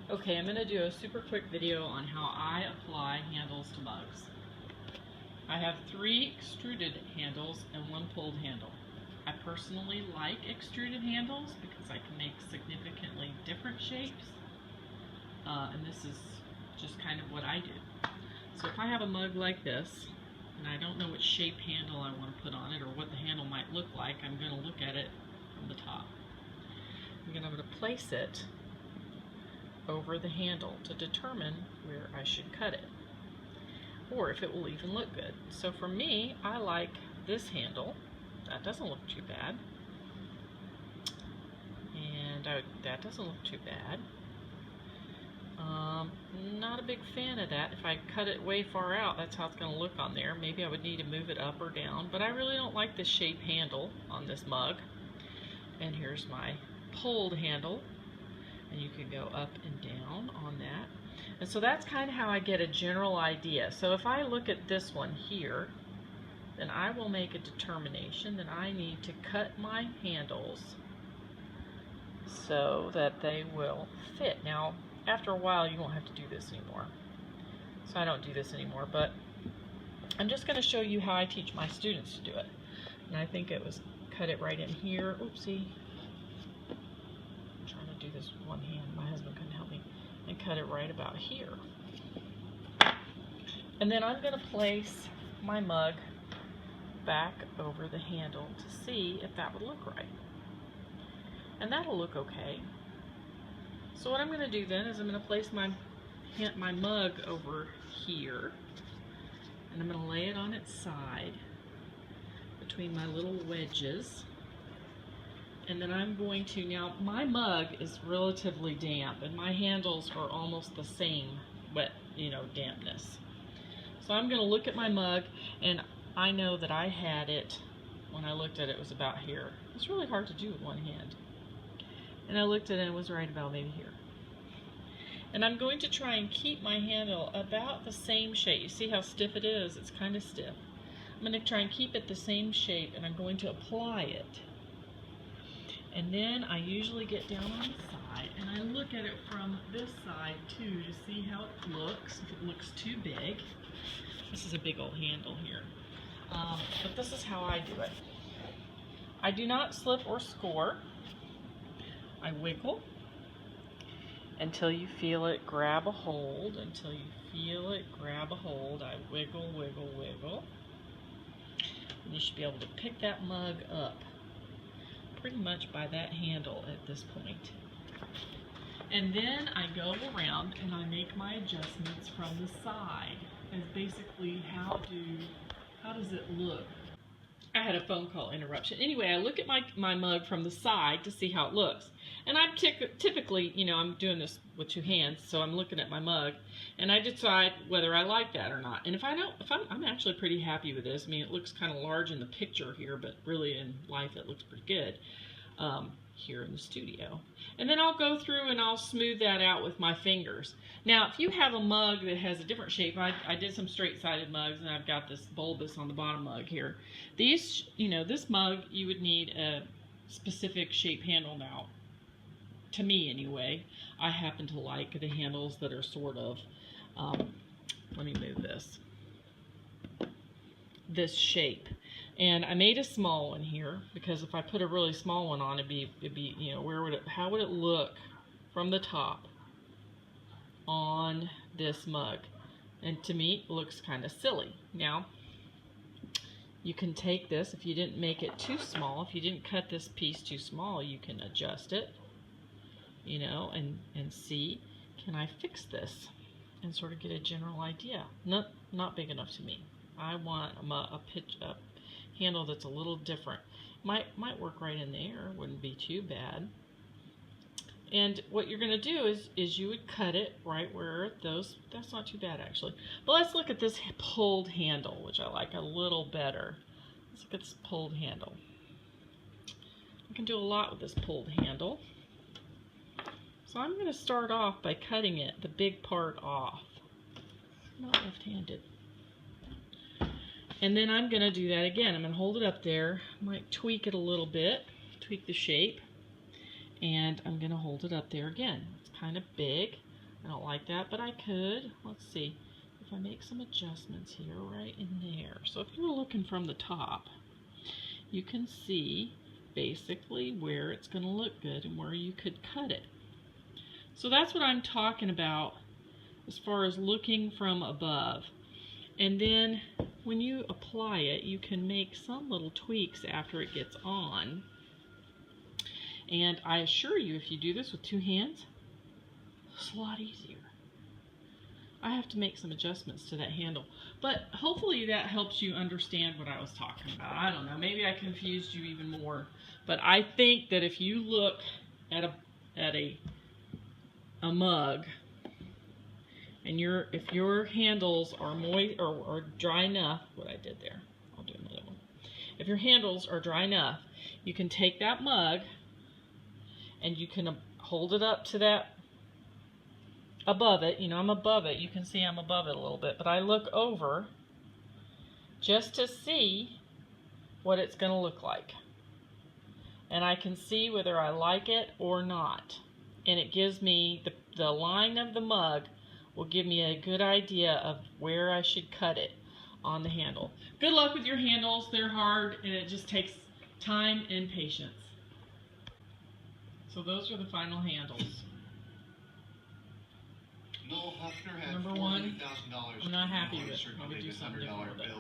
Okay, I'm going to do a super quick video on how I apply handles to mugs. I have 3 extruded handles and 1 pulled handle. I personally like extruded handles because I can make significantly different shapes, and this is just kind of what I do. So if I have a mug like this, and I don't know what shape handle I want to put on it or what the handle might look like, I'm going to look at it from the top. I'm going to place it over the handle to determine where I should cut it, or if it will even look good. So for me, I like this handle. That doesn't look too bad. And that doesn't look too bad. Not a big fan of that. If I cut it way far out, that's how it's going to look on there. Maybe I would need to move it up or down, but I really don't like this shape handle on this mug. And here's my pulled handle. And you can go up and down on that. And so that's kind of how I get a general idea. So if I look at this one here, then I will make a determination that I need to cut my handles so that they will fit. Now, after a while, you won't have to do this anymore. So I don't do this anymore, but I'm just going to show you how I teach my students to do it. And I think it was cut it right in here. Oopsie. Do this with one hand, my husband couldn't help me, and cut it right about here. And then I'm going to place my mug back over the handle to see if that would look right. And that'll look okay. So what I'm going to do then is I'm going to place my mug over here, and I'm going to lay it on its side between my little wedges. And then I'm going to, now my mug is relatively damp and my handles are almost the same wet, dampness. So I'm going to look at my mug, and I know that I had it, when I looked at it, it was about here. It's really hard to do with one hand. And I looked at it and it was right about maybe here. And I'm going to try and keep my handle about the same shape. You see how stiff it is? It's kind of stiff. I'm going to try and keep it the same shape, and I'm going to apply it. And then I usually get down on the side and I look at it from this side too to see how it looks, if it looks too big. This is a big old handle here. But this is how I do it. I do not slip or score. I wiggle until you feel it grab a hold. Until you feel it grab a hold, I wiggle, wiggle, wiggle. And you should be able to pick that mug up pretty much by that handle at this point. And then I go around and I make my adjustments from the side. And basically how does it look? I had a phone call interruption. Anyway, I look at my mug from the side to see how it looks. And I'm typically, I'm doing this with 2 hands, so I'm looking at my mug and I decide whether I like that or not. And if I'm actually pretty happy with this. I mean, it looks kind of large in the picture here, but really in life it looks pretty good here in the studio. And then I'll go through and I'll smooth that out with my fingers. Now, if you have a mug that has a different shape, I did some straight-sided mugs, and I've got this bulbous on the bottom mug here. These, this mug, you would need a specific shape handle now. To me, anyway, I happen to like the handles that are sort of, let me move this shape. And I made a small one here because if I put a really small one on, it'd be how would it look from the top on this mug? And to me, it looks kind of silly. Now, you can take this, if you didn't make it too small, if you didn't cut this piece too small, you can adjust it, and see, can I fix this? And sort of get a general idea. Not big enough to me. I want a handle that's a little different. Might work right in there, wouldn't be too bad. And what you're going to do is you would cut it right where that's not too bad actually. But let's look at this pulled handle, which I like a little better. Let's look at this pulled handle. You can do a lot with this pulled handle. So I'm going to start off by cutting the big part off. I'm not left-handed. And then I'm going to do that again. I'm going to hold it up there. I might tweak it a little bit, tweak the shape. And I'm going to hold it up there again. It's kind of big. I don't like that, but I could. Let's see. If I make some adjustments here, right in there. So if you're looking from the top, you can see basically where it's going to look good and where you could cut it. So that's what I'm talking about as far as looking from above. And then when you apply it, you can make some little tweaks after it gets on. And I assure you, if you do this with 2 hands, it's a lot easier. I have to make some adjustments to that handle. But hopefully that helps you understand what I was talking about. I don't know, maybe I confused you even more. But I think that if you look at a mug, and if your handles are moist or dry enough, what I did there, I'll do another one. If your handles are dry enough, you can take that mug and you can hold it up to that, above it. You know, I'm above it. You can see I'm above it a little bit, but I look over just to see what it's going to look like. And I can see whether I like it or not. And it gives me, the line of the mug will give me a good idea of where I should cut it on the handle. Good luck with your handles. They're hard and it just takes time and patience. So those are the final handles. Number one, I'm not happy with. I would do something different with it.